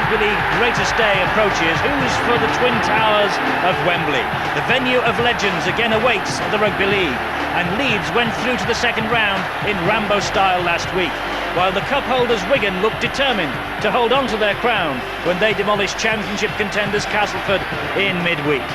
Rugby League greatest day approaches, who's for the Twin Towers of Wembley? The venue of legends again awaits the Rugby League, and Leeds went through to the second round in Rambo style last week, while the cup holders Wigan looked determined to hold on to their crown when they demolished championship contenders Castleford in midweek.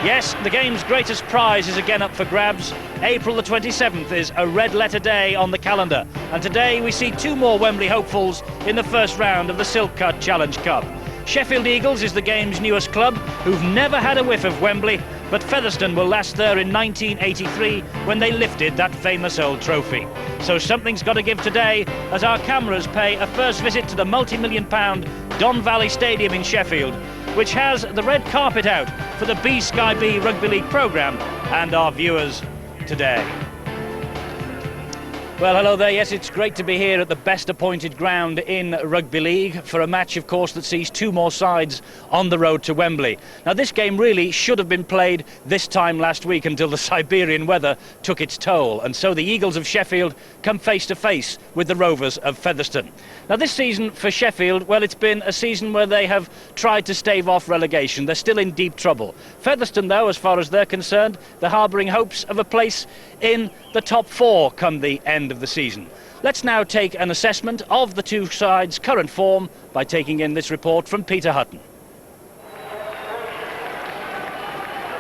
Yes, the game's greatest prize is again up for grabs. April the 27th is a red-letter day on the calendar, and today we see two more Wembley hopefuls in the first round of the Silk Cut Challenge Cup. Sheffield Eagles is the game's newest club, who've never had a whiff of Wembley, but Featherstone will last there in 1983 when they lifted that famous old trophy. So something's got to give today as our cameras pay a first visit to the multi-million-pound Don Valley Stadium in Sheffield, which has the red carpet out for the B-Sky B Rugby League programme and our viewers today. Well, hello there. Yes, it's great to be here at the best appointed ground in Rugby League for a match, of course, that sees two more sides on the road to Wembley. Now, this game really should have been played this time last week until the Siberian weather took its toll, and so the Eagles of Sheffield come face to face with the Rovers of Featherstone. Now, this season for Sheffield, well, it's been a season where they have tried to stave off relegation. They're still in deep trouble. Featherstone, though, as far as they're concerned, they're harbouring hopes of a place in the top four come the end of the season. Let's now take an assessment of the two sides' current form by taking in this report from Peter Hutton.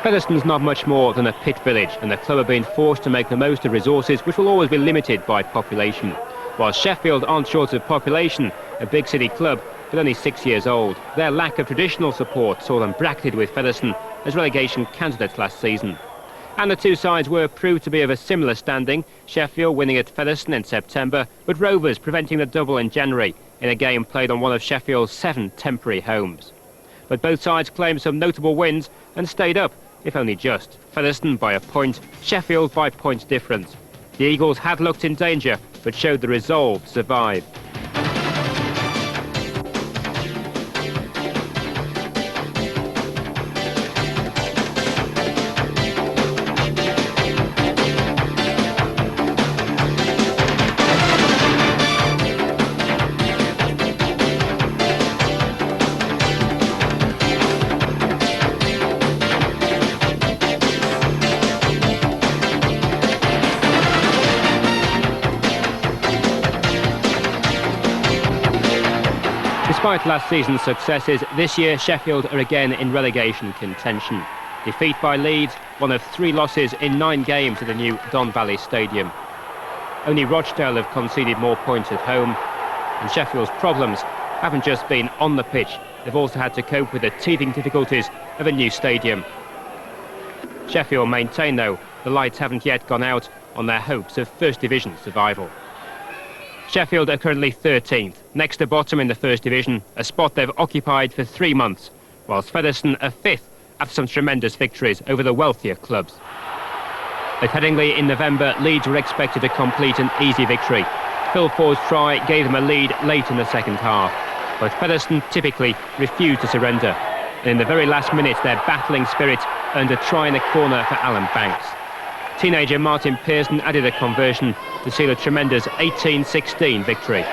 Featherstone's not much more than a pit village, and the club have been forced to make the most of resources which will always be limited by population. While Sheffield aren't short of population, a big city club but only 6 years old, their lack of traditional support saw them bracketed with Featherstone as relegation candidates last season. And the two sides were proved to be of a similar standing, Sheffield winning at Featherstone in September, but Rovers preventing the double in January in a game played on one of Sheffield's 7 temporary homes. But both sides claimed some notable wins and stayed up, if only just. Featherstone by a point, Sheffield by points difference. The Eagles had looked in danger, but showed the resolve to survive. Despite last season's successes, this year Sheffield are again in relegation contention. Defeat by Leeds, one of 3 losses in 9 games at the new Don Valley Stadium. Only Rochdale have conceded more points at home, and Sheffield's problems haven't just been on the pitch, they've also had to cope with the teething difficulties of a new stadium. Sheffield maintain, though, the lights haven't yet gone out on their hopes of First Division survival. Sheffield are currently 13th, next to bottom in the First Division, a spot they've occupied for 3 months, whilst Featherstone are 5th after some tremendous victories over the wealthier clubs. At Headingley in November, Leeds were expected to complete an easy victory. Phil Ford's try gave them a lead late in the second half, but Featherstone typically refused to surrender, and in the very last minute their battling spirit earned a try in the corner for Alan Banks. Teenager Martin Pearson added a conversion to seal a tremendous 18-16 victory.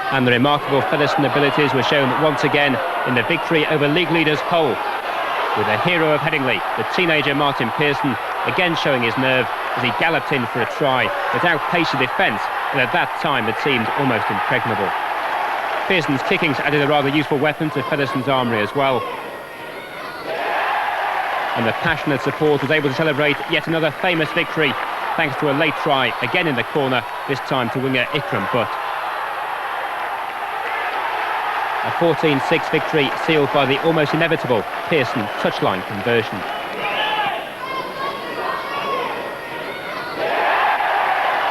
And the remarkable Featherstone abilities were shown once again in the victory over league leaders Hull, with the hero of Headingley, the teenager Martin Pearson, again showing his nerve as he galloped in for a try that outpaced the defence, and at that time it seemed almost impregnable. Pearson's kickings added a rather useful weapon to Featherstone's armoury as well. And the passionate support was able to celebrate yet another famous victory thanks to a late try, again in the corner, this time to winger Ikram Butt. A 14-6 victory sealed by the almost inevitable Pearson touchline conversion.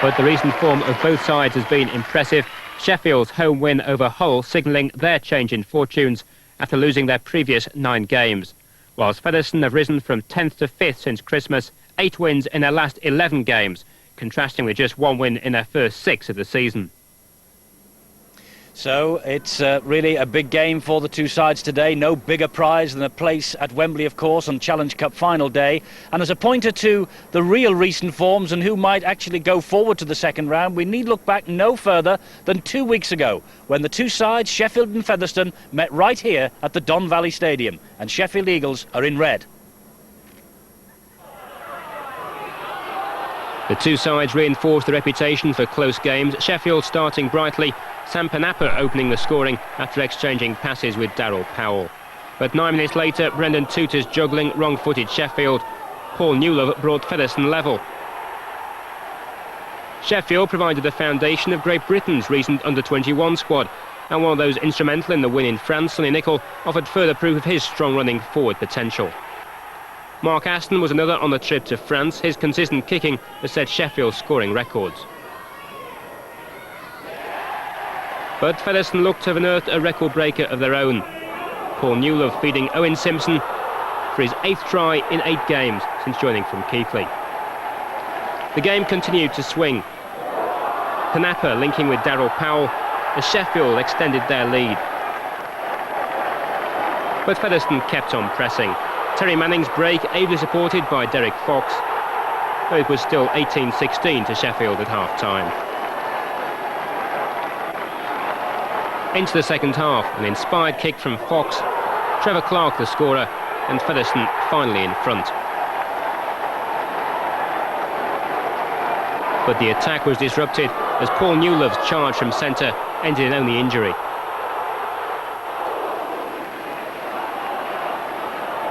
But the recent form of both sides has been impressive. Sheffield's home win over Hull signalling their change in fortunes after losing their previous 9 games. Whilst Featherstone have risen from 10th to 5th since Christmas, 8 wins in their last 11 games, contrasting with just 1 win in their first 6 of the season. So it's really a big game for the two sides today. No bigger prize than a place at Wembley, of course, on Challenge Cup final day. And as a pointer to the real recent forms and who might actually go forward to the second round, we need look back no further than 2 weeks ago, when the two sides, Sheffield and Featherstone, met right here at the Don Valley Stadium. And Sheffield Eagles are in red. The two sides reinforced their reputation for close games. Sheffield starting brightly, Sam Panapa opening the scoring after exchanging passes with Darryl Powell. But 9 minutes later, Brendan Tooter's juggling wrong-footed Sheffield. Paul Newlove brought Featherston level. Sheffield provided the foundation of Great Britain's recent under-21 squad, and one of those instrumental in the win in France, Sonny Nicol, offered further proof of his strong running forward potential. Mark Aston was another on the trip to France. His consistent kicking has set Sheffield's scoring records. But Featherstone looked to have unearthed a record breaker of their own. Paul Newlove feeding Owen Simpson for his 8th try in 8 games since joining from Keighley. The game continued to swing. Panapa linking with Darryl Powell as Sheffield extended their lead. But Featherstone kept on pressing. Terry Manning's break ably supported by Derek Fox, though it was still 18-16 to Sheffield at half-time. Into the second half, an inspired kick from Fox, Trevor Clark the scorer, and Featherstone finally in front. But the attack was disrupted as Paul Newlove's charge from centre ended in only injury.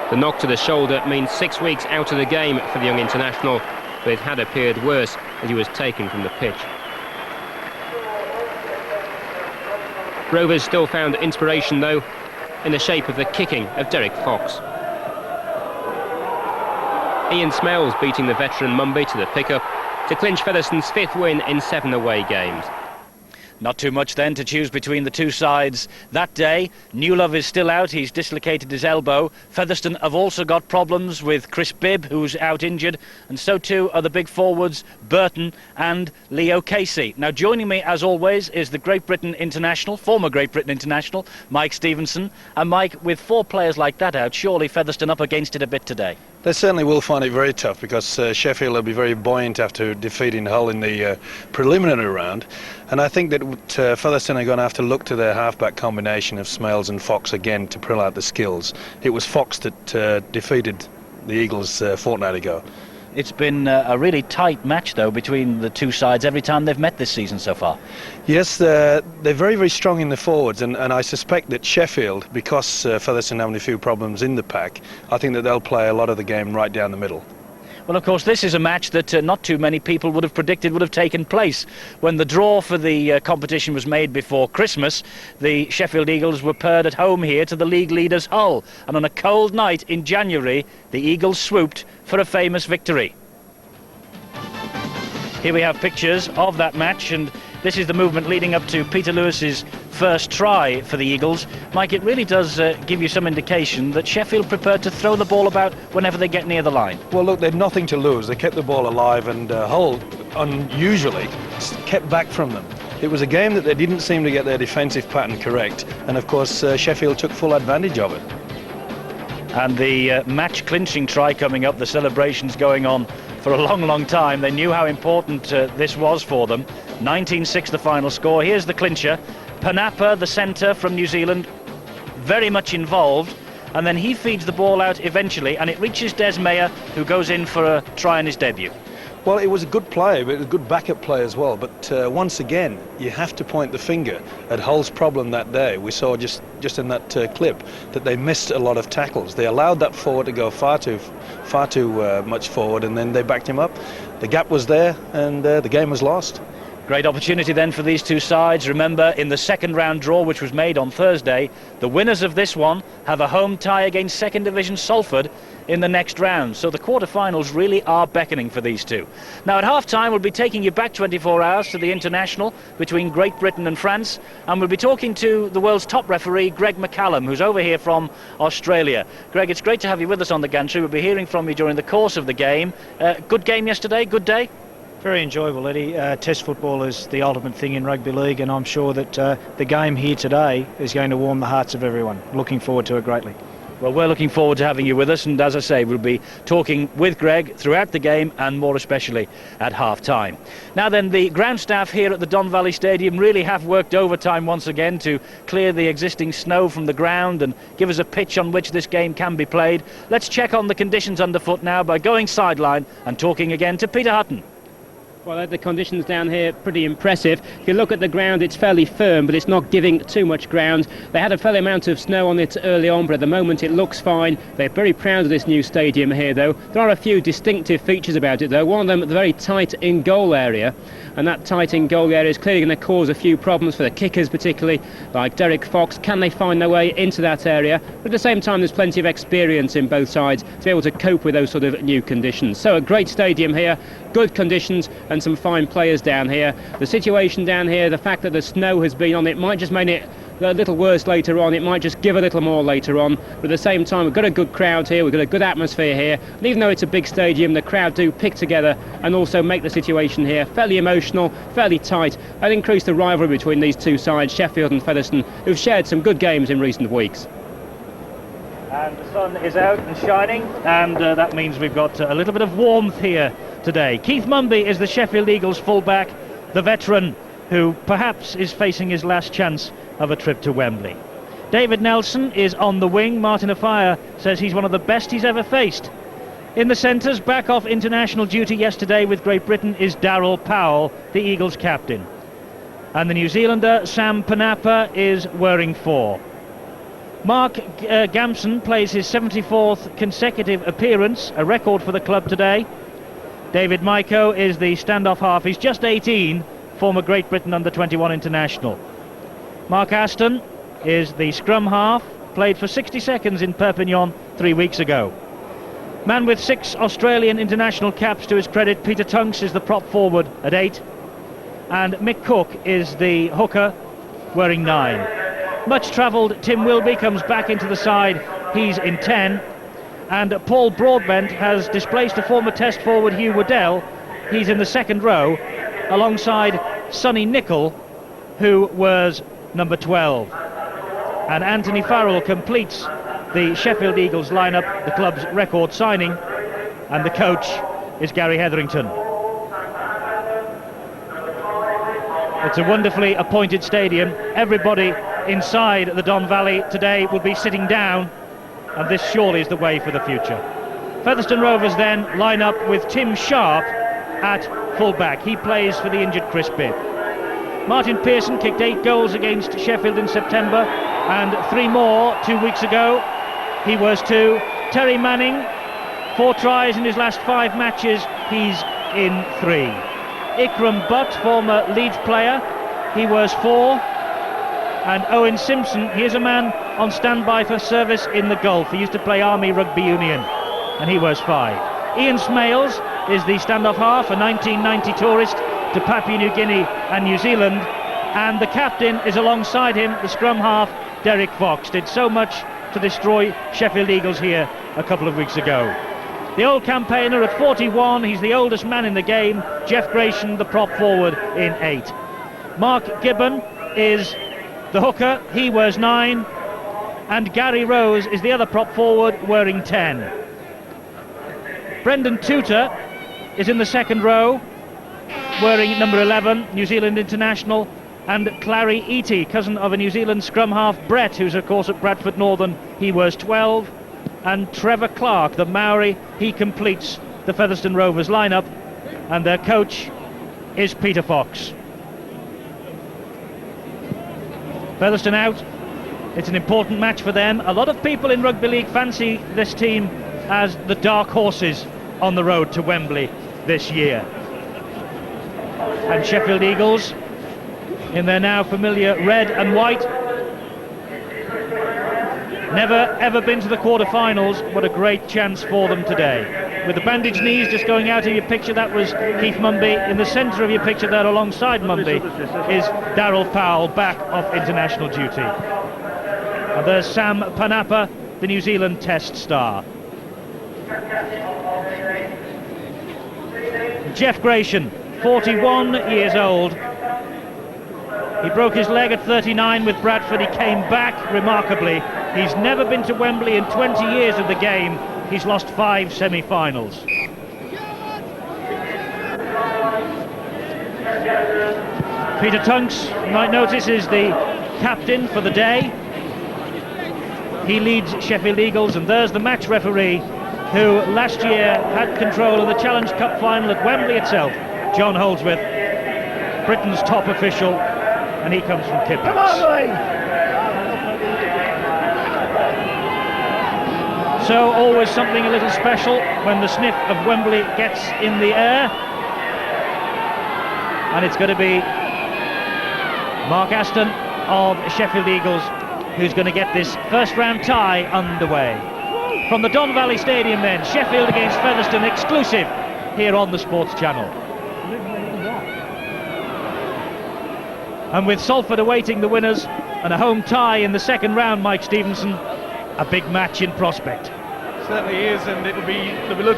The knock to the shoulder means 6 weeks out of the game for the young international, but it had appeared worse as he was taken from the pitch. Rovers still found inspiration, though, in the shape of the kicking of Derek Fox. Ian Smells beating the veteran Mumby to the pickup to clinch Featherstone's 5th win in 7 away games. Not too much then to choose between the two sides that day. Newlove is still out, he's dislocated his elbow. Featherstone have also got problems with Chris Bibb, who's out injured, and so too are the big forwards Burton and Leo Casey. Now joining me as always is the Great Britain international, former Great Britain international, Mike Stevenson. And Mike, with 4 players like that out, surely Featherstone up against it a bit today? They certainly will find it very tough because Sheffield will be very buoyant after defeating Hull in the preliminary round. And I think that Featherstone are going to have to look to their halfback combination of Smales and Fox again to pull out the skills. It was Fox that defeated the Eagles a fortnight ago. It's been a really tight match, though, between the two sides every time they've met this season so far. Yes, they're very, very strong in the forwards, and I suspect that Sheffield, because Featherstone having a few problems in the pack, I think that they'll play a lot of the game right down the middle. Well, of course, this is a match that not too many people would have predicted would have taken place. When the draw for the competition was made before Christmas, the Sheffield Eagles were paired at home here to the league leaders Hull. And on a cold night in January, the Eagles swooped for a famous victory. Here we have pictures of that match, and this is the movement leading up to Peter Lewis's first try for the Eagles. Mike, it really does give you some indication that Sheffield prepared to throw the ball about whenever they get near the line. Well, look, they'd nothing to lose. They kept the ball alive, and Hull, unusually, kept back from them. It was a game that they didn't seem to get their defensive pattern correct, and of course Sheffield took full advantage of it. And the match-clinching try coming up, the celebrations going on for a long, long time. They knew how important this was for them. 19-6 the final score. Here's the clincher. Panapa, the centre from New Zealand, very much involved. And then he feeds the ball out eventually, and it reaches Des Meyer, who goes in for a try in his debut. Well, it was a good play, but it was a good backup play as well. But once again, you have to point the finger at Hull's problem that day. We saw just in that clip that they missed a lot of tackles. They allowed that forward to go far too much forward, and then they backed him up. The gap was there, and the game was lost. Great opportunity then for these two sides. Remember, in the second round draw, which was made on Thursday, the winners of this one have a home tie against second division Salford in the next round. So the quarter-finals really are beckoning for these two. Now at half-time we'll be taking you back 24 hours to the international between Great Britain and France, and we'll be talking to the world's top referee, Greg McCallum, who's over here from Australia. Greg, it's great to have you with us on the gantry. We'll be hearing from you during the course of the game. Good game yesterday, good day? Very enjoyable, Eddie. Test football is the ultimate thing in rugby league, and I'm sure that the game here today is going to warm the hearts of everyone. Looking forward to it greatly. Well, we're looking forward to having you with us, and as I say, we'll be talking with Greg throughout the game and more especially at half-time. Now then, the ground staff here at the Don Valley Stadium really have worked overtime once again to clear the existing snow from the ground and give us a pitch on which this game can be played. Let's check on the conditions underfoot now by going sideline and talking again to Peter Hutton. Well, the conditions down here pretty impressive. If you look at the ground, it's fairly firm, but it's not giving too much ground. They had a fair amount of snow on it early on, but at the moment it looks fine. They're very proud of this new stadium here, though. There are a few distinctive features about it, though. One of them, the very tight in-goal area, and that tight in-goal area is clearly going to cause a few problems for the kickers, particularly like Derek Fox. Can they find their way into that area? But at the same time, there's plenty of experience in both sides to be able to cope with those sort of new conditions. So a great stadium here, good conditions, and some fine players down here. The situation down here, the fact that the snow has been on it, might just make it a little worse later on. It might just give a little more later on. But at the same time, we've got a good crowd here, we've got a good atmosphere here. And even though it's a big stadium, the crowd do pick together and also make the situation here fairly emotional, fairly tight, and increase the rivalry between these two sides, Sheffield and Featherstone, who've shared some good games in recent weeks. And the sun is out and shining, and that means we've got a little bit of warmth here today. Keith Mumby is the Sheffield Eagles fullback, the veteran who perhaps is facing his last chance of a trip to Wembley. David Nelson is on the wing. Martin Afire says he's one of the best he's ever faced. In the centres, back off international duty yesterday with Great Britain, is Darryl Powell, the Eagles captain. And the New Zealander Sam Panapa is wearing 4. Mark Gamson plays his 74th consecutive appearance, a record for the club today. David Maiko is the standoff half. He's just 18, former Great Britain under-21 international. Mark Aston is the scrum half, played for 60 seconds in Perpignan 3 weeks ago. Man with 6 Australian international caps to his credit, Peter Tunks is the prop forward at 8. And Mick Cook is the hooker, wearing 9. Much travelled Tim Wilby comes back into the side, he's in 10. And Paul Broadbent has displaced a former Test forward, Hugh Waddell. He's in the second row, alongside Sonny Nicol, who was number 12. And Anthony Farrell completes the Sheffield Eagles lineup, the club's record signing, and the coach is Gary Hetherington. It's a wonderfully appointed stadium. Everybody inside the Don Valley today will be sitting down, and this surely is the way for the future. Featherstone Rovers then line up with Tim Sharp at full-back. He plays for the injured Chris Bibb. Martin Pearson kicked 8 goals against Sheffield in September, and 3 more 2 weeks ago. He was 2. Terry Manning, 4 tries in his last 5 matches. He's in 3. Ikram Butt, former Leeds player, he was 4. And Owen Simpson, he is a man on standby for service in the Gulf. He used to play Army Rugby Union, and he was 5. Ian Smales is the standoff half, a 1990 tourist to Papua New Guinea and New Zealand, and the captain is alongside him, the scrum half, Derek Fox. Did so much to destroy Sheffield Eagles here a couple of weeks ago. The old campaigner at 41, he's the oldest man in the game, Jeff Grayson, the prop forward, in 8. Mark Gibbon is the hooker, he wears 9, and Gary Rose is the other prop forward, wearing 10. Brendan Tudor is in the second row, wearing number 11, New Zealand international, and Clary Eatey, cousin of a New Zealand scrum half, Brett, who's of course at Bradford Northern, he wears 12, and Trevor Clark, the Maori, he completes the Featherstone Rovers lineup, and their coach is Peter Fox. Featherstone out. It's an important match for them. A lot of people in rugby league fancy this team as the dark horses on the road to Wembley this year. And Sheffield Eagles, in their now familiar red and white, never ever been to the quarter-finals. What a great chance for them today. With the bandaged knees just going out of your picture, that was Keith Mumby. In the centre of your picture there alongside Mumby is Darryl Powell, back off international duty. And there's Sam Panapa, the New Zealand Test star. Jeff Grayson, 41 years old. He broke his leg at 39 with Bradford. He came back remarkably. He's never been to Wembley in 20 years of the game. He's lost 5 semi-finals. Peter Tunks, you might notice, is the captain for the day. He leads Sheffield Eagles, and there's the match referee who last year had control of the Challenge Cup final at Wembley itself, John Holdsworth, Britain's top official, and he comes from Kippax. So always something a little special when the sniff of Wembley gets in the air. And it's going to be Mark Aston of Sheffield Eagles who's going to get this first round tie underway. From the Don Valley Stadium then, Sheffield against Featherstone, exclusive here on the Sports Channel. And with Salford awaiting the winners and a home tie in the second round, Mike Stevenson, a big match in prospect. Certainly is, and it'll be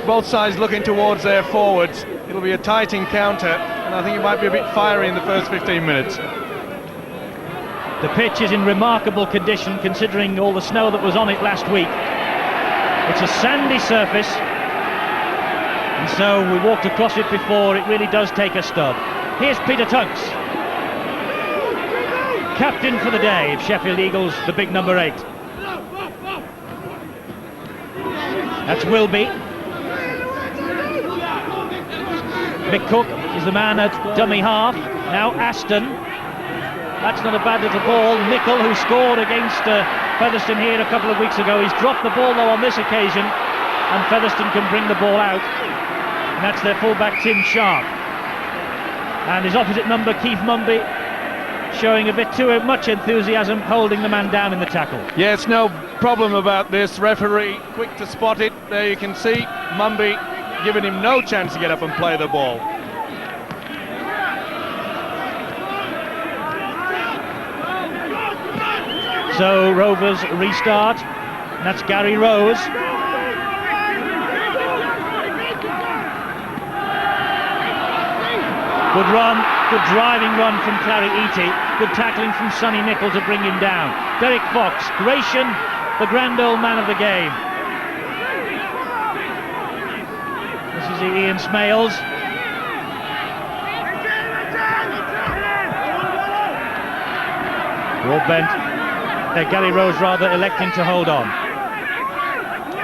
both sides looking towards their forwards. It'll be a tight encounter, and I think it might be a bit fiery in the first 15 minutes. The pitch is in remarkable condition considering all the snow that was on it last week. It's a sandy surface, and so we walked across it before. It really does take a stud. Here's Peter Tunks, captain for the day of Sheffield Eagles, the big number 8. That's Wilby. Mick Cook is the man at dummy half. Now Aston. That's not a bad little ball. Nicol, who scored against Featherstone here a couple of weeks ago. He's dropped the ball though on this occasion, and Featherstone can bring the ball out. And that's their fullback Tim Sharp. And his opposite number, Keith Mumby, showing a bit too much enthusiasm, holding the man down in the tackle. Yes, no problem about this. Referee quick to spot it. There you can see Mumby giving him no chance to get up and play the ball. So Rovers restart. That's Gary Rose. Good run, good driving run from Clary Eaty. Good tackling from Sonny Nicol to bring him down. Derek Fox, Gratian, the grand old man of the game. This is Ian Smales. Broadbent. Gary Rose rather electing to hold on.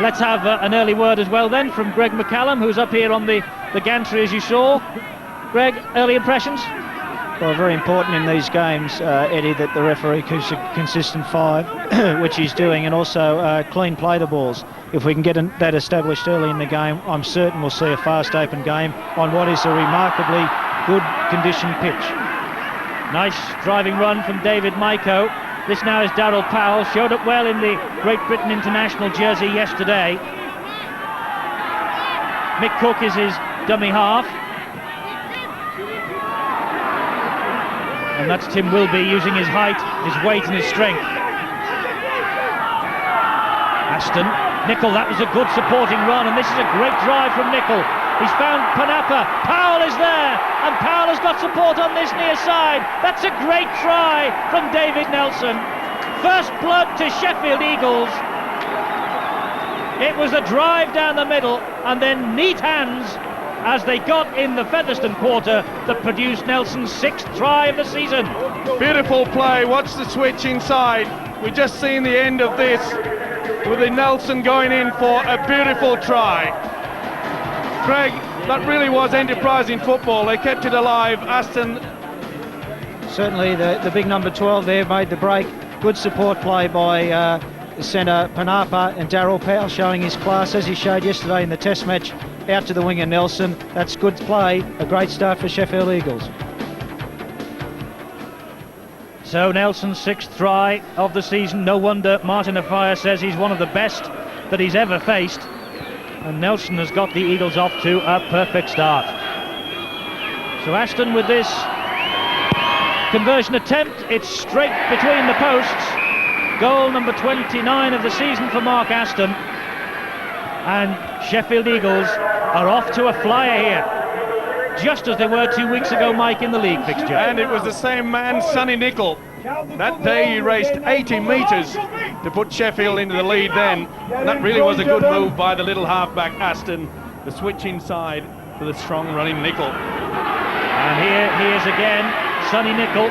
Let's have an early word as well then from Greg McCallum, who's up here on the gantry as you saw. Greg, early impressions? Well, very important in these games, Eddie, that the referee keeps a consistent 5, which he's doing, and also clean play the balls. If we can get that established early in the game, I'm certain we'll see a fast open game on what is a remarkably good conditioned pitch. Nice driving run from David Maiko. This now is Darryl Powell, showed up well in the Great Britain international jersey yesterday. Mick Cook is his dummy half. And that's Tim Wilby using his height, his weight and his strength. Aston, Nicol, that was a good supporting run, and this is a great drive from Nicol. He's found Panapa, Powell is there, and Powell has got support on this near side. That's a great try from David Nelson. First blood to Sheffield Eagles. It was a drive down the middle, and then neat hands as they got in the Featherstone quarter that produced Nelson's 6th try of the season. Beautiful play, watch the switch inside. We've just seen the end of this with the Nelson going in for a beautiful try. Craig, that really was enterprising football. They kept it alive. Aston. Certainly the big number 12 there made the break. Good support play by the centre Panapa, and Darryl Powell showing his class as he showed yesterday in the test match. Out to the winger Nelson. That's good play. A great start for Sheffield Eagles. So Nelson's 6th try of the season. No wonder Martin Afire says he's one of the best that he's ever faced. And Nelson has got the Eagles off to a perfect start. So Aston with this conversion attempt. It's straight between the posts. Goal number 29 of the season for Mark Aston. And Sheffield Eagles are off to a flyer here. just as they were 2 weeks ago, Mike, in the league fixture. And it was the same man, Sonny Nicol. That day he raced 80 metres to put Sheffield into the lead then. And that really was a good move by the little halfback Aston, the switch inside for the strong running Nicol. And here he is again, Sonny Nicol.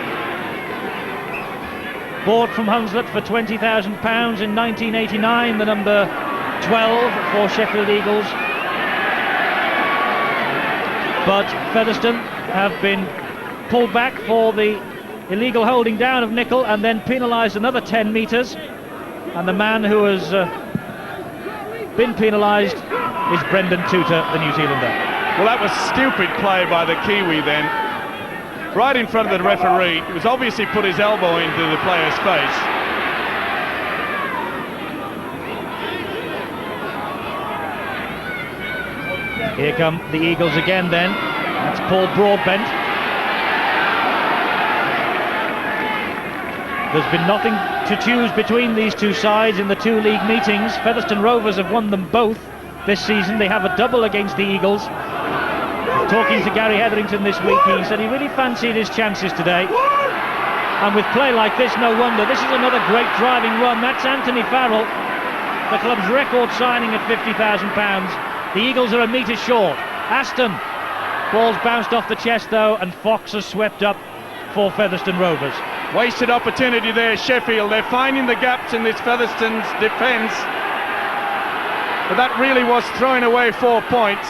Bought from Hunslet for £20,000 in 1989, the number 12 for Sheffield Eagles. But Featherstone have been pulled back for the illegal holding down of Nicol and then penalised another 10 metres. And the man who has been penalised is Brendan Tutor, the New Zealander. Well, that was stupid play by the Kiwi then. Right in front of the referee. He was obviously put his elbow into the player's face. Here come the Eagles again then. That's Paul Broadbent. There's been nothing to choose between these two sides in the two league meetings. Featherstone Rovers have won them both this season. They have a double against the Eagles. Talking to Gary Hetherington this week, he said he really fancied his chances today. And with play like this, no wonder. This is another great driving run. That's Anthony Farrell, the club's record signing at £50,000. The Eagles are a metre short. Aston, ball's bounced off the chest though, and Fox has swept up for Featherstone Rovers. Wasted opportunity there, Sheffield. They're finding the gaps in this Featherstone's defence. But that really was throwing away 4 points.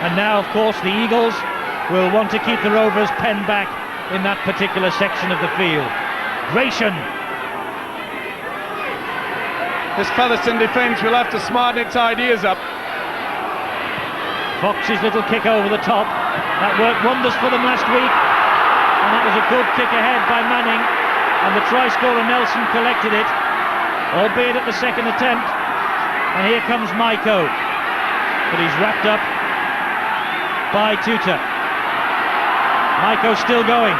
And now, of course, the Eagles will want to keep the Rovers penned back in that particular section of the field. Gratian. This Featherstone defence will have to smarten its ideas up. Fox's little kick over the top. That worked wonders for them last week. And that was a good kick ahead by Manning. And the try scorer Nelson collected it, albeit at the second attempt. And here comes Maiko. But he's wrapped up by Tutor. Maiko's still going.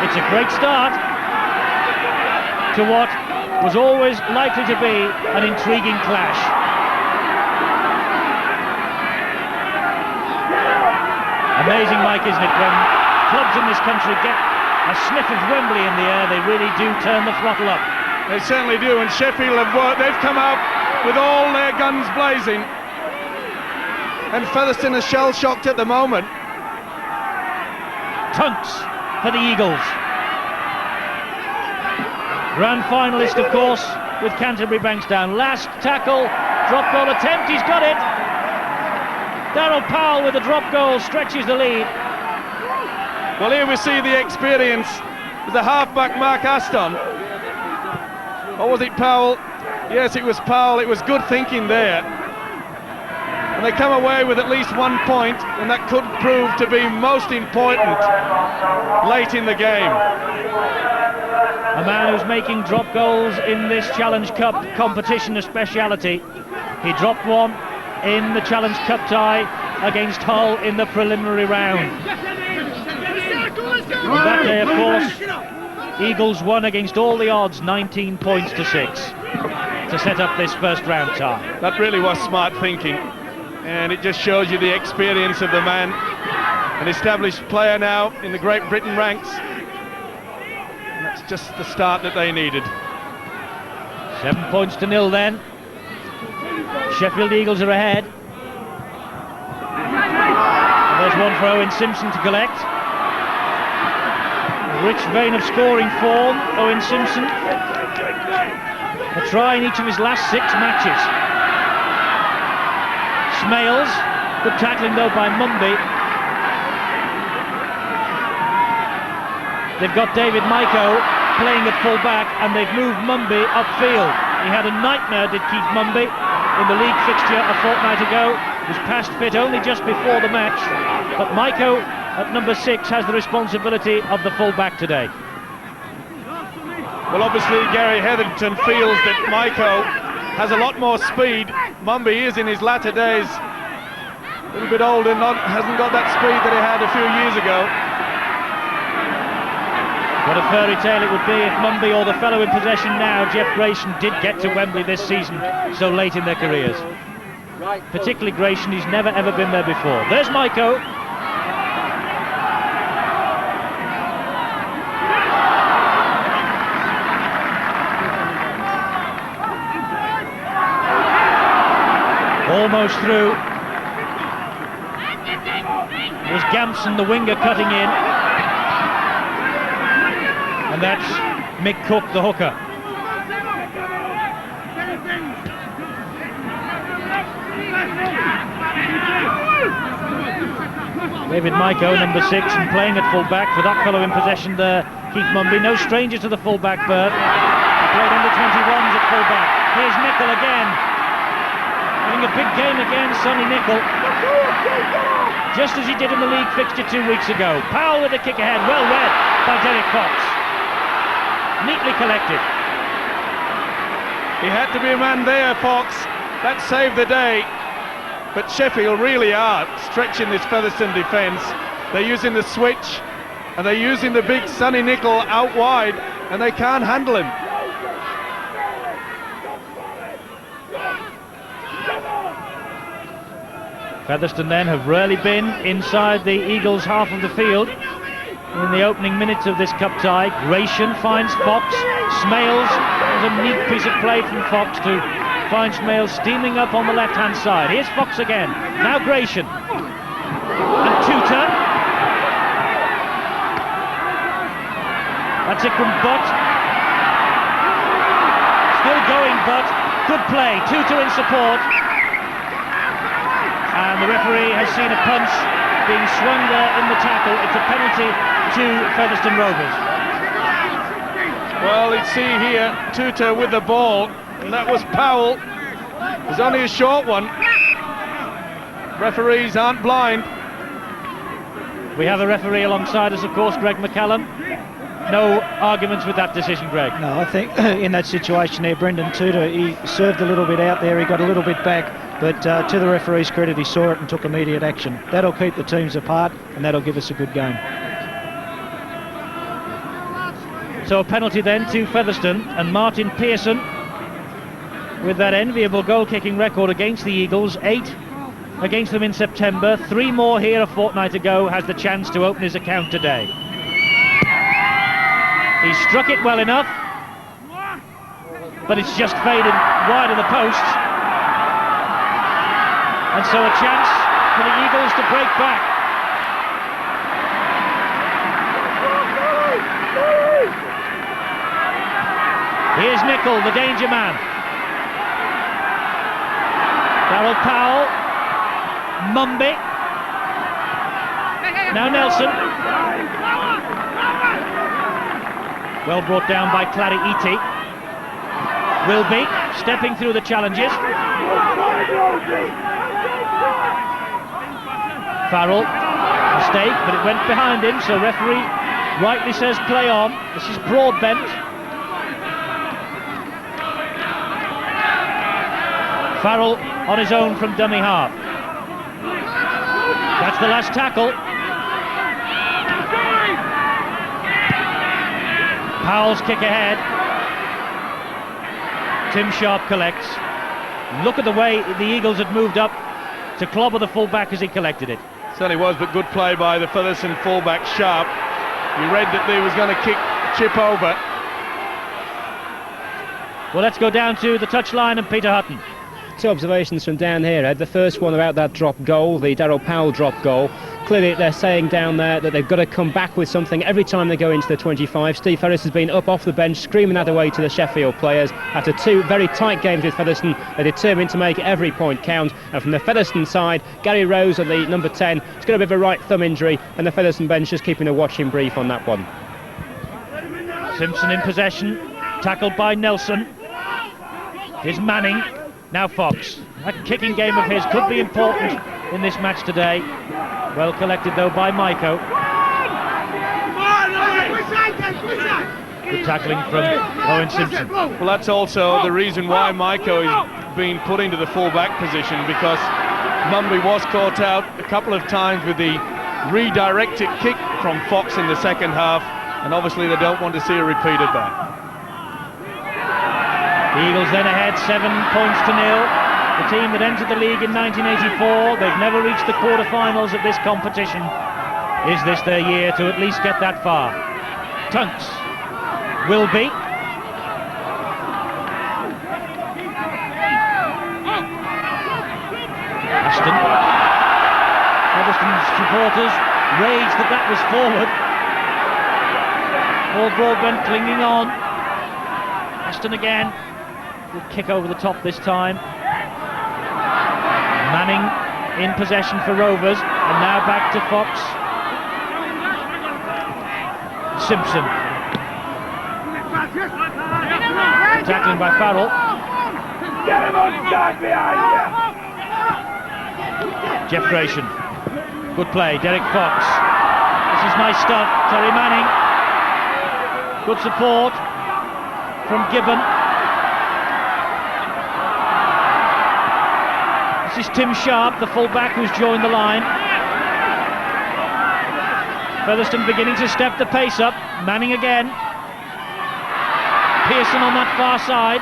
It's a great start to what was always likely to be an intriguing clash. Amazing, Mike, isn't it, when clubs in this country get a sniff of Wembley in the air, they really do turn the throttle up. They certainly do, and Sheffield have worked. They've come out with all their guns blazing. And Featherstone is shell-shocked at the moment. Tunks for the Eagles. Grand finalist, of course, with Canterbury Bankstown. Last tackle, drop goal attempt, he's got it. Darryl Powell with a drop goal stretches the lead. Well, here we see the experience with the halfback Mark Aston. Or was it Powell? Yes, it was Powell. It was good thinking there. And they come away with at least 1 point, and that could prove to be most important late in the game. A man who's making drop goals in this Challenge Cup competition a speciality. He dropped one in the Challenge Cup tie against Hull in the preliminary round. And that day, of course, Eagles won against all the odds, 19 points to 6, to set up this first round tie. That really was smart thinking. And it just shows you the experience of the man, an established player now in the Great Britain ranks. And that's just the start that they needed. 7 points to 0 then. Sheffield Eagles are ahead. And there's one for Owen Simpson to collect. A rich vein of scoring form, Owen Simpson. A try in each of his last 6 matches. Smales, good tackling though by Mumby. They've got David Maiko playing at full back, and they've moved Mumby upfield. He had a nightmare, did Keith Mumby, in the league fixture a fortnight ago. Was past fit only just before the match, but Maiko at number 6 has the responsibility of the full back today. Well, obviously Gary Hetherington feels that Maiko has a lot more speed. Mumby is in his latter days, a little bit older, hasn't got that speed that he had a few years ago. What a fairy tale it would be if Mumby or the fellow in possession now, Jeff Gratian, did get to Wembley this season so late in their careers. particularly Gratian. He's never ever been there before. There's Maiko. Almost through. There's Gamson, the winger, cutting in. And that's Mick Cook, the hooker. David Maiko, number 6, and playing at full-back for that fellow in possession there, Keith Mumby. No stranger to the full-back berth. He played under 21s at full-back. Here's Nicol again. Having a big game again, Sonny Nicol. Just as he did in the league fixture 2 weeks ago. Powell with a kick ahead, well read by Derek Fox. Neatly collected. He had to be a man there, Fox. That saved the day. But Sheffield really are stretching this Featherstone defence. They're using the switch and they're using the big Sonny Nicol out wide, and they can't handle him. Featherstone then have rarely been inside the Eagles' half of the field in the opening minutes of this cup tie. Gratian finds Fox. Smales, there's a neat piece of play from Fox to find Smales steaming up on the left-hand side. Here's Fox again. Now Gratian. And Tutor. That's it from Butt. Still going, Butt. Good play. Tutor in support. And the referee has seen a punch being swung there in the tackle. It's a penalty to Featherstone Rovers. Well, you see here, Tutor with the ball, and that was Powell. It was only a short one. Referees aren't blind. We have a referee alongside us, of course, Greg McCallum. No arguments with that decision, Greg? No, I think in that situation there, Brendan Tudor, he served a little bit out there, he got a little bit back, but to the referee's credit, he saw it and took immediate action. That'll keep the teams apart, and that'll give us a good game. So a penalty then to Featherstone, and Martin Pearson, with that enviable goal-kicking record against the Eagles, 8 against them in September, 3 more here a fortnight ago, has the chance to open his account today. He struck it well enough, but it's just faded wide of the post. And so a chance for the Eagles to break back. Here's Nicol, the danger man. Darryl Powell. Mumby. Now Nelson. Well brought down by Clary Eaty. Wilby stepping through the challenges. Farrell, mistake, but it went behind him, so referee rightly says play on. This is Broadbent. Farrell on his own from dummy half. That's the last tackle. Powell's kick ahead. Tim Sharp collects. Look at the way the Eagles had moved up to clobber the full-back as he collected it. Certainly was, but good play by the Featherstone full-back Sharp. He read that they was going to chip over. Well, let's go down to the touchline and Peter Hutton. 2 observations from down here, Ed. The first one about that drop goal, the Darryl Powell drop goal. Clearly they're saying down there that they've got to come back with something every time they go into the 25. Steve Ferris has been up off the bench screaming that away to the Sheffield players. After 2 very tight games with Featherstone, they're determined to make every point count. And from the Featherstone side, Gary Rose at the number 10, it's got a bit of a right thumb injury, and the Featherstone bench just keeping a watching brief on that one. Simpson in possession, tackled by Nelson. Here's Manning. Now Fox. That kicking game of his could be important in this match today. Well collected though by Maiko. Good tackling from Owen Simpson. Well, that's also the reason why Maiko is being put into the full-back position, because Mumby was caught out a couple of times with the redirected kick from Fox in the second half, and obviously they don't want to see a repeat of that. The Eagles then ahead 7 points to 0 The team that entered the league in 1984, they've never reached the quarter-finals of this competition. Is this their year to at least get that far? Tunks will be. Aston. Featherstone supporters raged that was forward. Paul Broadbent clinging on. Aston again. Good kick over the top this time. Manning in possession for Rovers, and now back to Fox. Simpson. Tackling by Farrell. Get him on side behind you! Jeff Gratian. Good play, Derek Fox. This is nice stuff. Terry Manning. Good support from Gibbon. This is Tim Sharp, the full-back who's joined the line. Featherstone beginning to step the pace up. Manning again. Pearson on that far side.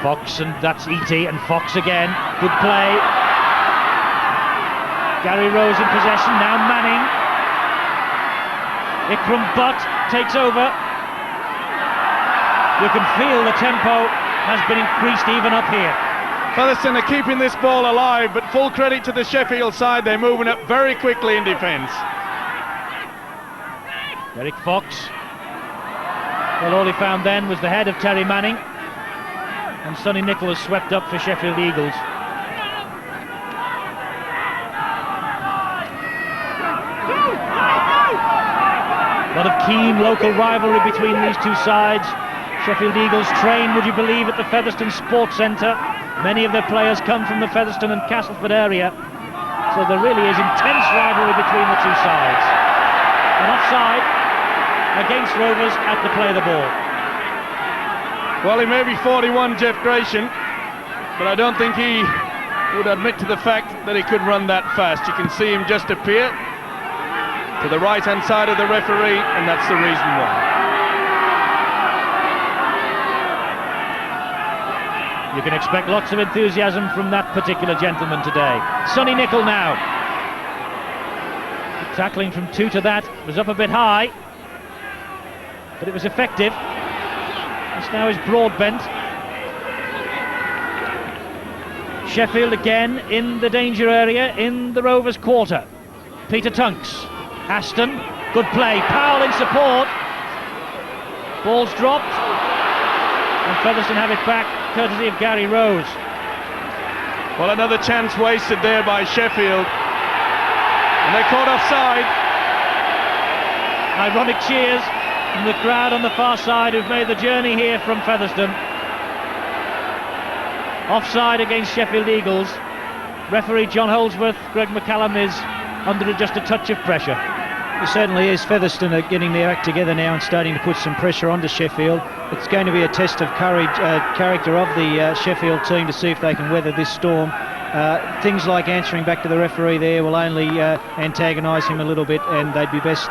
Fox, and that's E.T. and Fox again. Good play. Gary Rose in possession, now Manning. Ikram Butt takes over. You can feel the tempo has been increased even up here. Featherstone are keeping this ball alive, but full credit to the Sheffield side, they're moving up very quickly in defence. Derek Fox. Well, all he found then was the head of Terry Manning, and Sonny Nicholas swept up for Sheffield Eagles. A lot of keen local rivalry between these two sides. Sheffield Eagles train, would you believe, at the Featherstone Sports Centre. Many of their players come from the Featherstone and Castleford area. So there really is intense rivalry between the two sides. An offside against Rovers at the play of the ball. Well, he may be 41, Jeff Gratian, but I don't think he would admit to the fact that he could run that fast. You can see him just appear to the right-hand side of the referee, and that's the reason why. You can expect lots of enthusiasm from that particular gentleman today. Sonny Nicholl now. Tackling from two to that was up a bit high, but it was effective. This now is Broadbent. Sheffield again in the danger area in the Rovers quarter. Peter Tunks. Aston. Good play. Powell in support. Ball's dropped. And Featherstone have it back, courtesy of Gary Rose. Well, another chance wasted there by Sheffield. And they're caught offside. Ironic cheers from the crowd on the far side who've made the journey here from Featherstone. Offside against Sheffield Eagles. Referee John Holdsworth, Greg McCallum, is under just a touch of pressure. It certainly is. Featherstone are getting their act together now and starting to put some pressure onto Sheffield. It's going to be a test of courage, character of the Sheffield team to see if they can weather this storm. Things like answering back to the referee there will only antagonise him a little bit, and they'd be best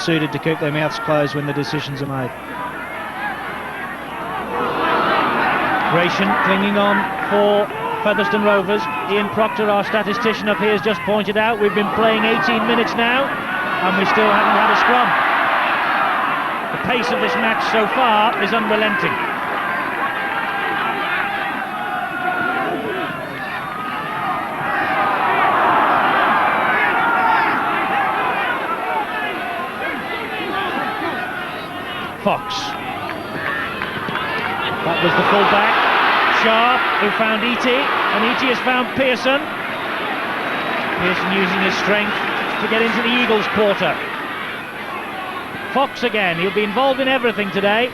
suited to keep their mouths closed when the decisions are made. Gratian clinging on for Featherstone Rovers. Ian Proctor, our statistician up here, has just pointed out we've been playing 18 minutes now and we still haven't had a scrum. The pace of this match so far is unrelenting. Fox. That was the full-back. Sharp, who found E.T., and E.T. has found Pearson. Pearson using his strength to get into the Eagles' quarter. Fox again, he'll be involved in everything today.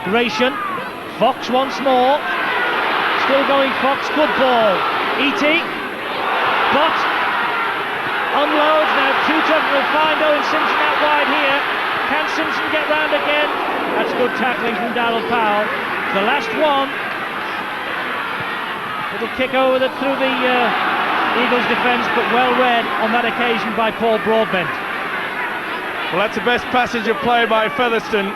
Gratian, Fox once more. Still going Fox, good ball. E.T., but unloads, now too tough, will find Owen Simpson out wide here. Can Simpson get round again? That's good tackling from Darryl Powell. The last one. Little kick over through the Eagles defence, but well read on that occasion by Paul Broadbent. Well, that's the best passage of play by Featherstone.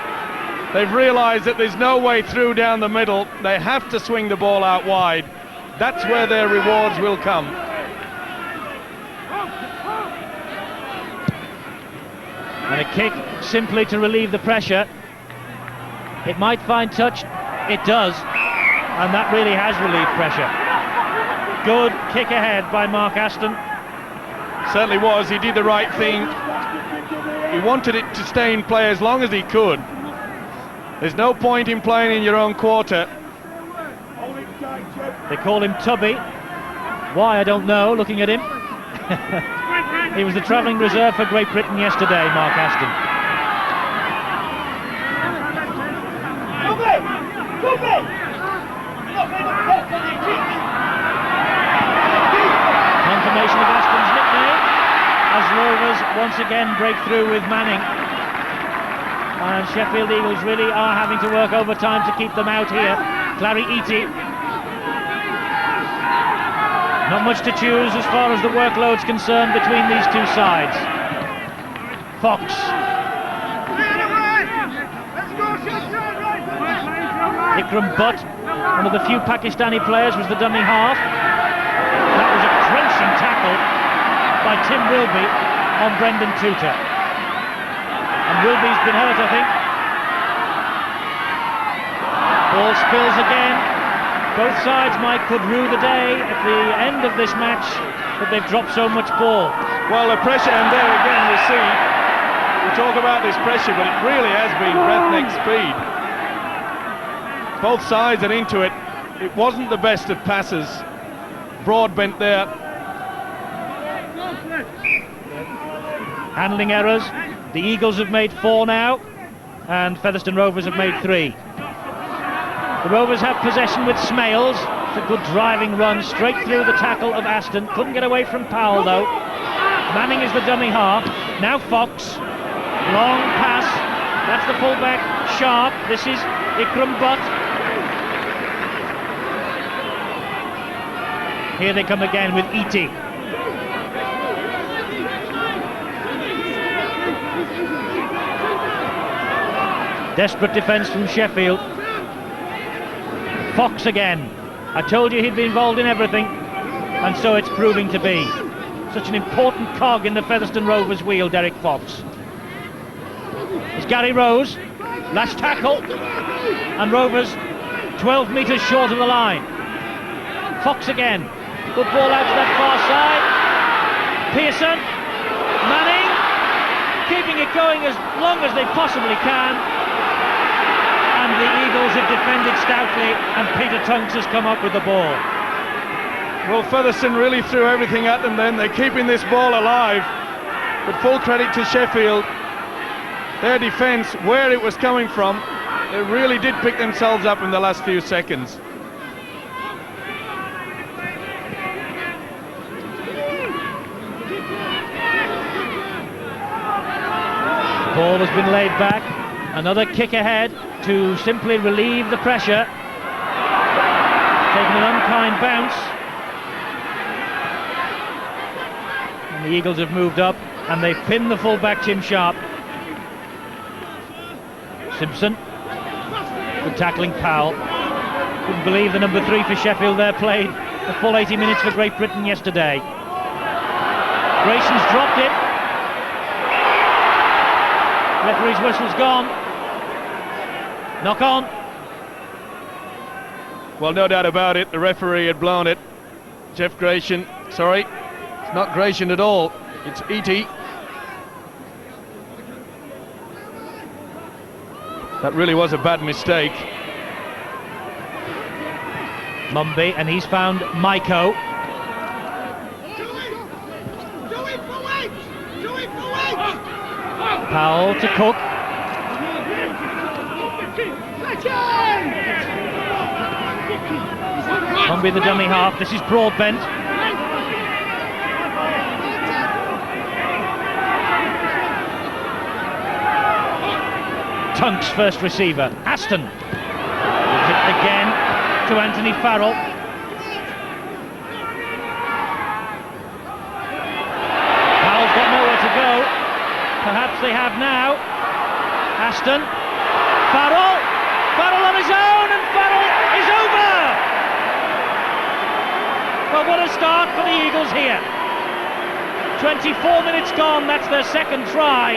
They've realised that there's no way through down the middle. They have to swing the ball out wide. That's where their rewards will come. And a kick simply to relieve the pressure. It might find touch. It does. And that really has relieved pressure. Good kick ahead by Mark Aston. Certainly was. He did the right thing. He wanted it to stay in play as long as he could. There's no point in playing in your own quarter. They call him Tubby. Why, I don't know, looking at him. He was the travelling reserve for Great Britain yesterday, Mark Aston. Confirmation of Aston's nickname as Rovers once again break through with Manning. And Sheffield Eagles really are having to work overtime to keep them out here. Clary Eaty. Not much to choose as far as the workload's concerned between these two sides. Fox. Ikram Butt, one of the few Pakistani players, was the dummy half. That was a crunching tackle by Tim Wilby on Brendan Tutor. And Wilby's been hurt, I think. Ball spills again. Both sides, Mike, could rue the day at the end of this match that they've dropped so much ball. Well, the pressure, and there again you see, we talk about this pressure, but it really has been breathtaking speed. Both sides are into it. It wasn't the best of passes. Broadbent there. Handling errors. The Eagles have made 4 now, and Featherstone Rovers have made 3. The Rovers have possession with Smales. It's a good driving run straight through the tackle of Aston. Couldn't get away from Powell though. Manning is the dummy half. Now Fox. Long pass. That's the fullback. Sharp. This is Ikram Butt. Here they come again with Eaty. Desperate defence from Sheffield. Fox again. I told you he'd be involved in everything, and so it's proving to be. Such an important cog in the Featherstone Rovers wheel, Derek Fox. It's Gary Rose. Last tackle. And Rovers 12 metres short of the line. Fox again. Good ball out to that far side. Pearson. Manning. Keeping it going as long as they possibly can. And the Eagles have defended stoutly, and Peter Tunks has come up with the ball. Well, Featherstone really threw everything at them then. They're keeping this ball alive. But full credit to Sheffield. Their defence, where it was coming from, they really did pick themselves up in the last few seconds. Ball has been laid back. Another kick ahead to simply relieve the pressure. Taking an unkind bounce. And the Eagles have moved up and they've pinned the fullback Tim Sharp. Simpson. Good tackling Powell. Couldn't believe the number 3 for Sheffield there played the full 80 minutes for Great Britain yesterday. Grayson's dropped it. Referee's whistle's gone. Knock on. Well, no doubt about it, the referee had blown it. Jeff Grayson, sorry, it's not Grayson at all, it's Eaty. That really was a bad mistake. Mumby, and he's found Maiko. Powell to Cook. Mumby the dummy half. This is Broadbent. Tunks first receiver. Aston. Hit again to Anthony Farrell. Powell's got nowhere to go. Perhaps they have now. Aston, Farrell on his own, and Farrell is over! Well, what a start for the Eagles here. 24 minutes gone, that's their second try.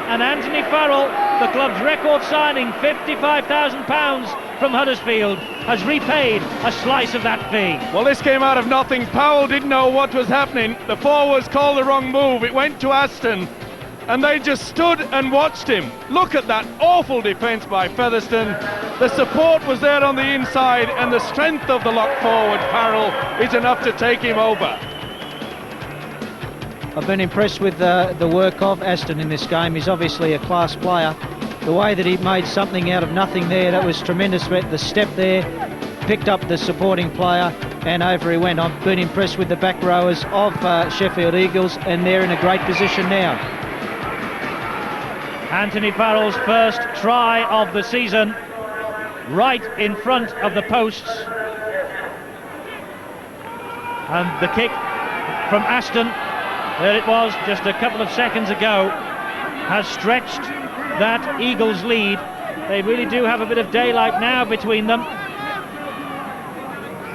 And Anthony Farrell, the club's record signing, £55,000 from Huddersfield, has repaid a slice of that fee. Well, this came out of nothing. Powell didn't know what was happening. The forwards called the wrong move. It went to Aston, and they just stood and watched him. Look at that awful defence by Featherstone. The support was there on the inside, and the strength of the lock forward, Farrell, is enough to take him over. I've been impressed with the work of Aston in this game. He's obviously a class player. The way that he made something out of nothing there, that was tremendous. The step there, picked up the supporting player, and over he went. I've been impressed with the back rowers of Sheffield Eagles, and they're in a great position now. Anthony Farrell's first try of the season, right in front of the posts. And the kick from Aston, there it was just a couple of seconds ago, has stretched that Eagles lead. They really do have a bit of daylight now between them.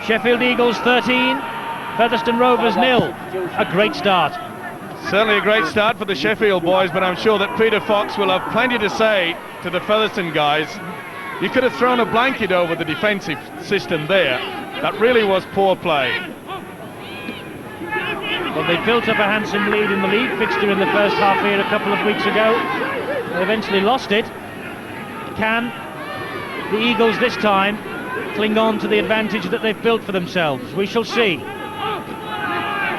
Sheffield Eagles 13, Featherstone Rovers 0. A great start. Certainly a great start for the Sheffield boys, but I'm sure that Peter Fox will have plenty to say to the Featherstone guys. You could have thrown a blanket over the defensive system there. That really was poor play. Well, they built up a handsome lead in the league fixture in the first half here a couple of weeks ago. They eventually lost it. Can the Eagles this time cling on to the advantage that they've built for themselves? We shall see.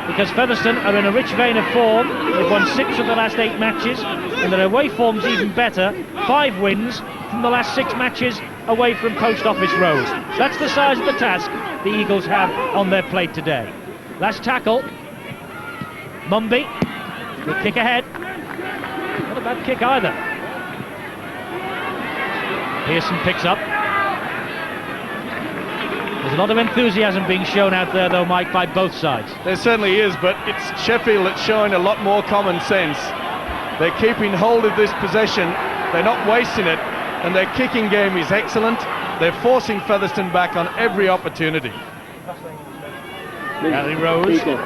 Because Featherstone are in a rich vein of form. They've won 6 of the last 8 matches, and their away form's even better. 5 wins from the last 6 matches away from Post Office Road. That's the size of the task the Eagles have on their plate today. Last tackle. Mumby, good kick ahead. Not a bad kick either. Pearson picks up. There's a lot of enthusiasm being shown out there though, Mike, by both sides. There certainly is, but it's Sheffield that's showing a lot more common sense. They're keeping hold of this possession, they're not wasting it, and their kicking game is excellent. They're forcing Featherstone back on every opportunity. Gary Rose for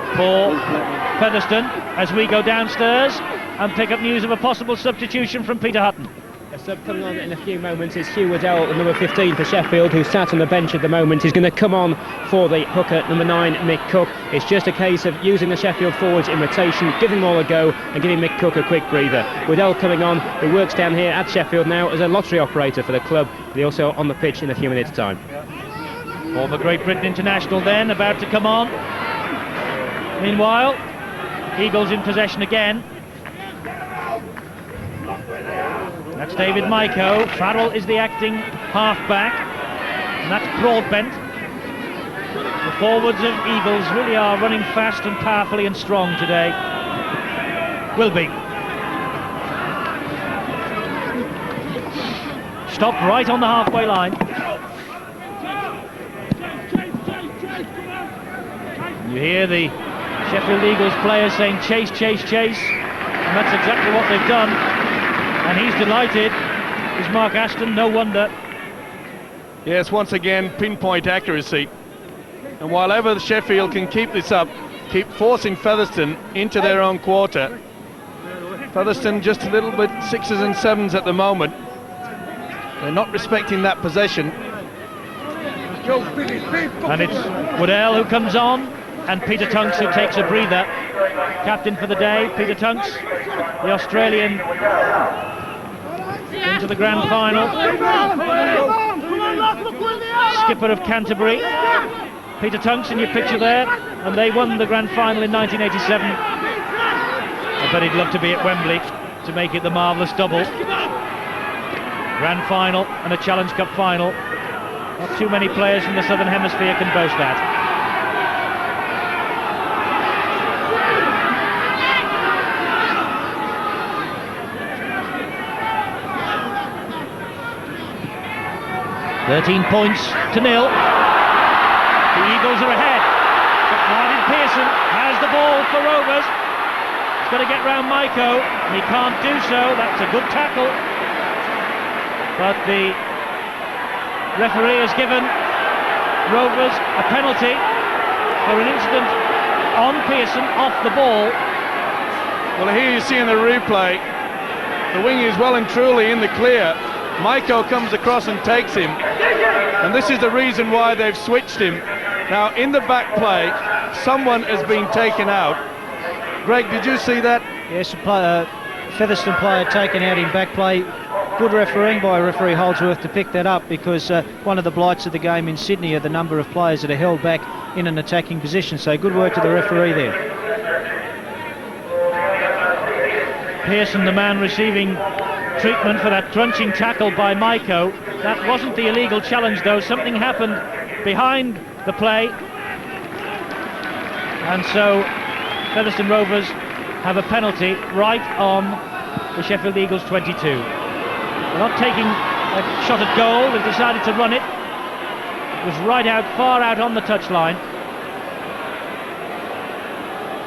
Featherstone as we go downstairs and pick up news of a possible substitution from Peter Hutton. A sub coming on in a few moments is Hugh Waddell, the number 15 for Sheffield, who sat on the bench at the moment. He's going to come on for the hooker, number 9, Mick Cook. It's just a case of using the Sheffield forwards in rotation, giving them all a go and giving Mick Cook a quick breather. Waddell coming on, who works down here at Sheffield now as a lottery operator for the club. He's also on the pitch in a few minutes' time. Former Great Britain international then, about to come on. Meanwhile, Eagles in possession again. That's David Maiko. Farrell is the acting half-back, and that's Broadbent. The forwards of Eagles really are running fast and powerfully and strong today. Will be. Stopped right on the halfway line. You hear the Sheffield Eagles players saying chase, chase, chase, and that's exactly what they've done. And he's delighted. Is Mark Aston, no wonder. Yes, once again, pinpoint accuracy. And while ever Sheffield can keep this up, keep forcing Featherstone into their own quarter. Featherstone just a little bit 6s and 7s at the moment. They're not respecting that possession. And it's Waddell who comes on, and Peter Tunks who takes a breather. Captain for the day, Peter Tunks, the Australian, into the grand final. Skipper of Canterbury. Peter Tunks in your picture there, and they won the grand final in 1987. I bet he'd love to be at Wembley to make it the marvellous double. Grand final and a Challenge Cup final. Not too many players from the Southern Hemisphere can boast that. (13 points to 0. The Eagles are ahead, but Martin Pearson has the ball for Rovers. got to get round Maiko, and he can't do so. That's a good tackle. But the referee has given Rovers a penalty for an incident on Pearson off the ball. Well, here you see in the replay, the wing is well and truly in the clear. Maiko comes across and takes him, and this is the reason why they've switched him. Now, in the back play, someone has been taken out. Greg, did you see that? Yes, Featherston player taken out in back play. Good refereeing by referee Holdsworth to pick that up, because one of the blights of the game in Sydney are the number of players that are held back in an attacking position. So good work to the referee there. Pearson, the man receiving treatment for that crunching tackle by Maiko. That wasn't the illegal challenge, though. Something happened behind the play, and so Featherstone Rovers have a penalty right on the Sheffield Eagles 22. They're not taking a shot at goal, they've decided to run it. It was right out, far out on the touchline.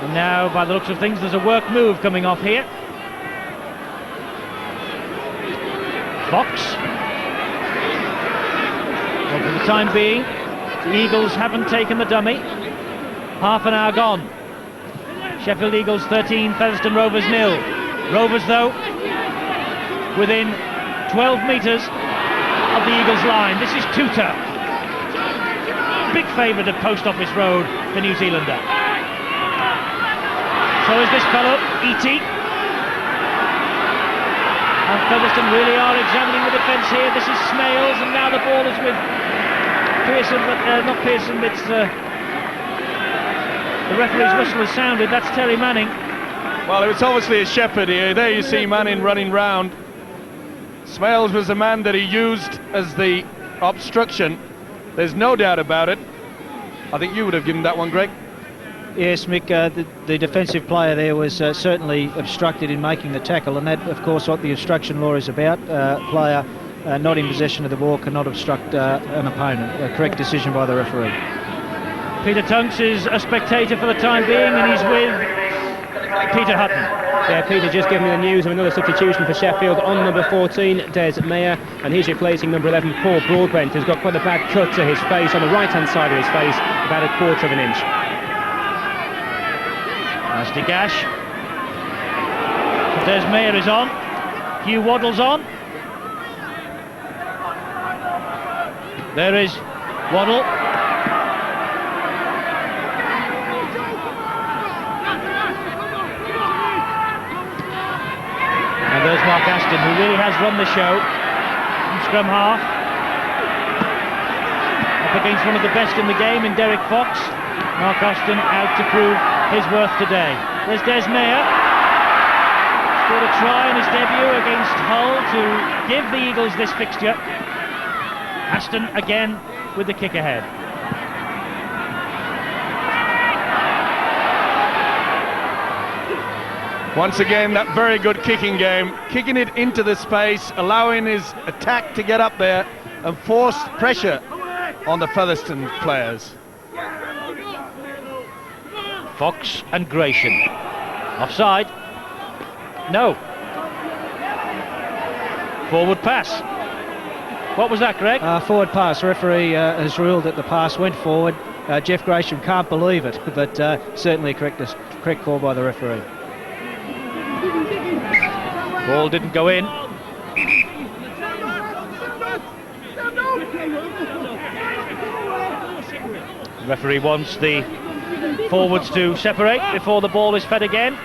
And now, by the looks of things, there's a work move coming off here. Fox. Well, for the time being, the Eagles haven't taken the dummy. Half an hour gone. Sheffield Eagles 13, Featherstone Rovers 0. Rovers, though, within 12 metres of the Eagles line. This is Tuta. Big favourite at Post Office Road, the New Zealander. So is this fellow, E.T. And Featherstone really are examining the defence here. This is Smales, and now the ball is with Pearson, but not Pearson, it's the referee's whistle has sounded. That's Terry Manning. Well, it was obviously a shepherd here. There you see Manning running round. Smales was the man that he used as the obstruction. There's no doubt about it. I think you would have given that one, Greg. Yes, Mick, the defensive player there was certainly obstructed in making the tackle, and that, of course, what the obstruction law is about. Player not in possession of the ball cannot obstruct an opponent. A correct decision by the referee. Peter Tunks is a spectator for the time being, and he's with Peter Hutton. Yeah, Peter just gave me the news of another substitution for Sheffield on number 14, Des Mayer, and he's replacing number 11, Paul Broadbent, who's got quite a bad cut to his face, on the right-hand side of his face, about 1/4 of an inch. Nasty gash. Des Mayer is on. Hugh Waddle's on. There is Waddle. And there's Mark Aston, who really has run the show from scrum half. Up against one of the best in the game in Derek Fox. Mark Aston out to prove his worth today. There's Des Mayer. Scored a try in his debut against Hull to give the Eagles this fixture. Aston again with the kick ahead. Once again, that very good kicking game, kicking it into the space, allowing his attack to get up there and force pressure on the Featherstone players. Fox and Gratian. Offside. No. Forward pass. What was that, Greg? Forward pass. Referee has ruled that the pass went forward. Jeff Gratian can't believe it, but certainly a correct call by the referee. Ball didn't go in. The referee wants the forwards to separate before the ball is fed again.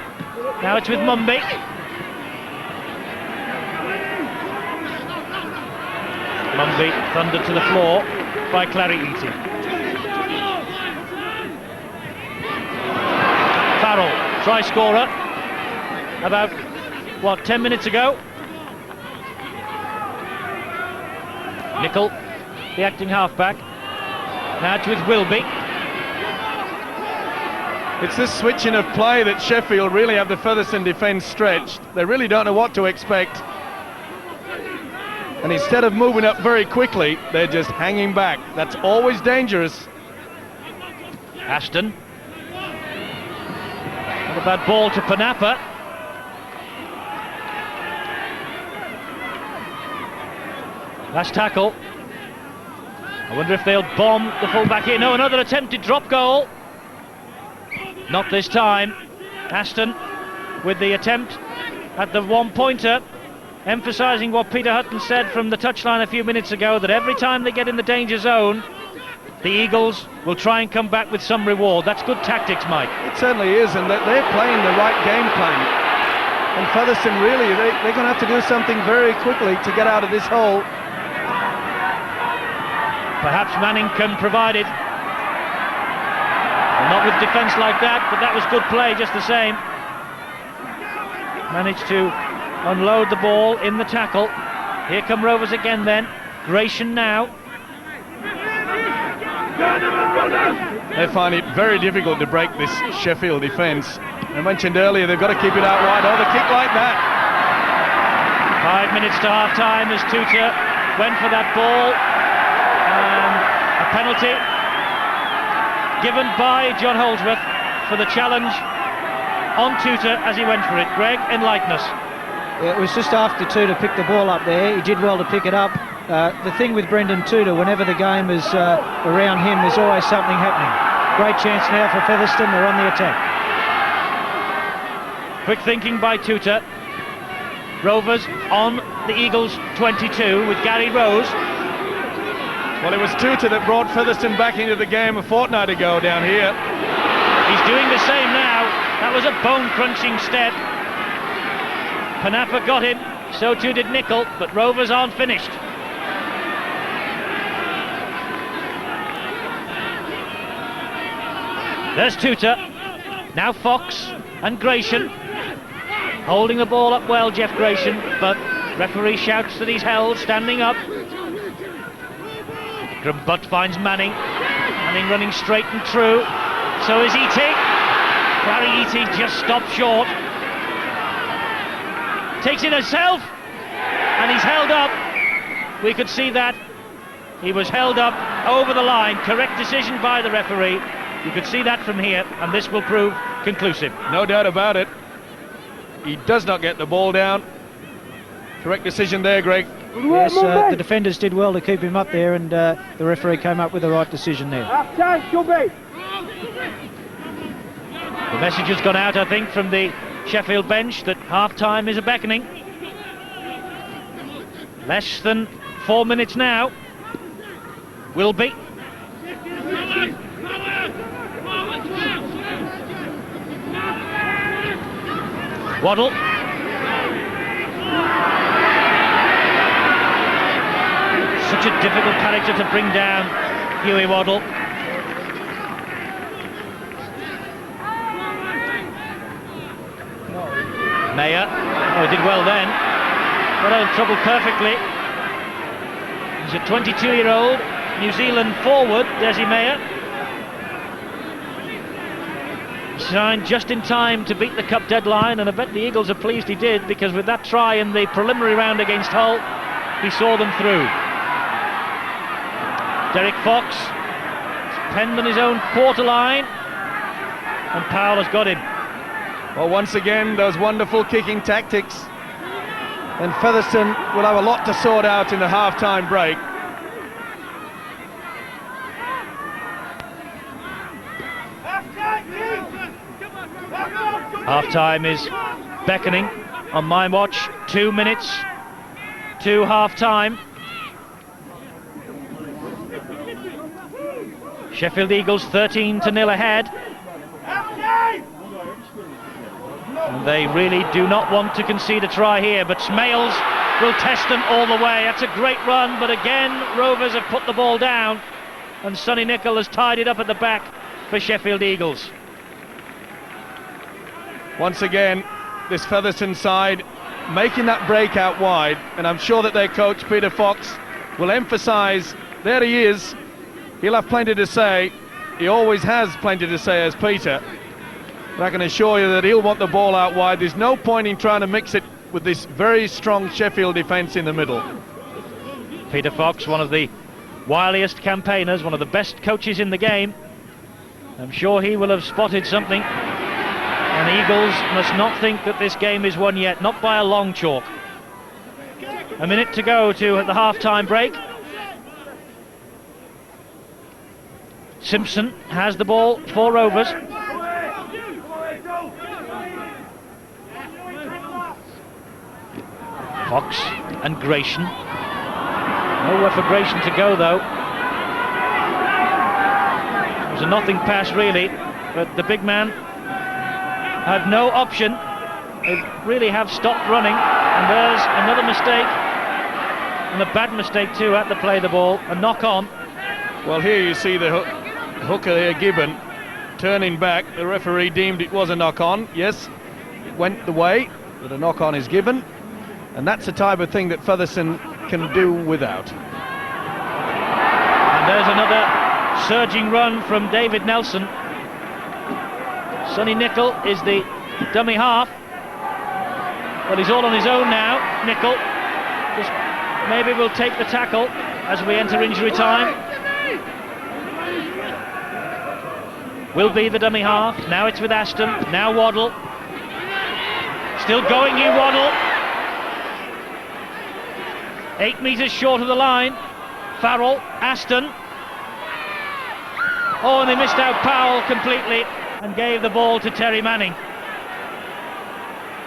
Now it's with Mumby. Mumby thundered to the floor by Clary Eating. Farrell, try scorer, about, 10 minutes ago. Nicol, the acting halfback. Now it's with Wilby. It's this switching of play that Sheffield really have the Featherstone defence stretched. They really don't know what to expect. And instead of moving up very quickly, they're just hanging back. That's always dangerous. Ashton. The bad ball to Panapa. Last tackle. I wonder if they'll bomb the full-back here. No, another attempted drop goal. Not this time. Aston with the attempt at the one-pointer, emphasising what Peter Hutton said from the touchline a few minutes ago, that every time they get in the danger zone, the Eagles will try and come back with some reward. That's good tactics, Mike. It certainly is, and they're playing the right game plan. And Featherston really, they're going to have to do something very quickly to get out of this hole. Perhaps Manning can provide it. Well, not with defence like that, but that was good play just the same. Managed to unload the ball in the tackle. Here come Rovers again then. Gratian now. They find it very difficult to break this Sheffield defence. I mentioned earlier they've got to keep it out wide. Oh, the kick like that. 5 minutes to half-time as Tutor went for that ball. And a penalty given by John Holdsworth for the challenge on Tutor as he went for it. Greg, enlighten us. Yeah, it was just after Tudor picked the ball up there. He did well to pick it up. The thing with Brendan Tudor, whenever the game is around him, there's always something happening. Great chance now for Featherston. They're on the attack. Quick thinking by Tutor. Rovers on the Eagles 22 with Gary Rose. Well, it was Tutor that brought Featherston back into the game a fortnight ago down here. He's doing the same now. That was a bone-crunching step. Panapa got him, so too did Nicol, but Rovers aren't finished. There's Tutor. Now Fox and Gratian. Holding the ball up well, Jeff Gratian, but referee shouts that he's held, standing up. Butt finds Manning. Manning running straight and true. So is Eating. Barry Eating just stopped short. Takes it himself, and he's held up. We could see that. He was held up over the line. Correct decision by the referee. You could see that from here, and this will prove conclusive. No doubt about it. He does not get the ball down. Correct decision there, Greg. Yes, the defenders did well to keep him up there, and the referee came up with the right decision there. The message has gone out, I think, from the Sheffield bench that half-time is a beckoning. Less than 4 minutes now. Will be. Waddle. Such a difficult character to bring down, Huey Waddle. Mayer, oh, did well then. Got out of trouble perfectly. He's a 22-year-old New Zealand forward, Desi Mayer. Signed just in time to beat the cup deadline, and I bet the Eagles are pleased he did, because with that try in the preliminary round against Hull, he saw them through. Derek Fox, penned on his own quarter line, and Powell has got him. Well, once again, those wonderful kicking tactics. And Featherston will have a lot to sort out in the half-time break. Half-time is beckoning on my watch. 2 minutes to half-time. Sheffield Eagles 13-0 ahead. And they really do not want to concede a try here, but Smales will test them all the way. That's a great run, but again Rovers have put the ball down, and Sonny Nicol has tied it up at the back for Sheffield Eagles. Once again, this Featherston side making that break out wide, and I'm sure that their coach Peter Fox will emphasise, there he is, he'll have plenty to say. He always has plenty to say as Peter, but I can assure you that he'll want the ball out wide. There's no point in trying to mix it with this very strong Sheffield defence in the middle. Peter Fox, one of the wiliest campaigners, one of the best coaches in the game. I'm sure he will have spotted something And Eagles must not think that this game is won yet, not by a long chalk. A minute to go to the half-time break. Simpson has the ball for Rovers. Fox and Grayson. Nowhere for Grayson to go though. It was a nothing pass really, but the big man had no option. They really have stopped running, and there's another mistake, and a bad mistake too at the play the ball, a knock on. Well, here you see the hooker there, Gibbon, turning back. The referee deemed it was a knock on. Yes, it went the way that a knock on is given, and that's the type of thing that Featherston can do without. And there's another surging run from David Nelson. Sonny Nicol is the dummy half. Well, he's all on his own now. Nicol just maybe will take the tackle as we enter injury time. Will be the dummy half. Now it's with Aston. Now Waddle. Still going, you Waddle. 8 metres short of the line. Farrell, Aston. Oh, and they missed out Powell completely and gave the ball to Terry Manning.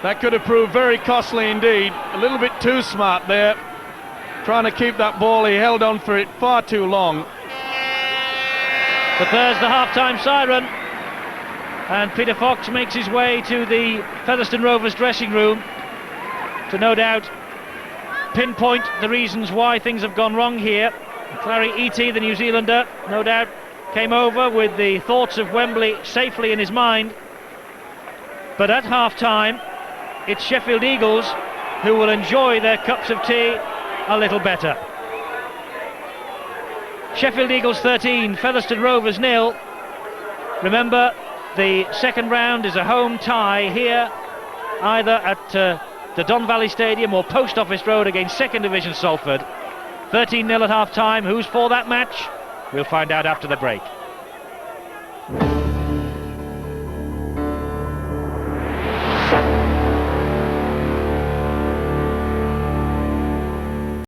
That could have proved very costly indeed. A little bit too smart there, trying to keep that ball. He held on for it far too long. But there's the half-time siren, and Peter Fox makes his way to the Featherstone Rovers dressing room to no doubt pinpoint the reasons why things have gone wrong here. Clary Eatey, the New Zealander, no doubt came over with the thoughts of Wembley safely in his mind. But at half-time, it's Sheffield Eagles who will enjoy their cups of tea a little better. Sheffield Eagles 13, Featherstone Rovers 0. Remember, the second round is a home tie here, either at the Don Valley Stadium or Post Office Road against 2nd Division Salford. 13-0 at half-time. Who's for that match? We'll find out after the break.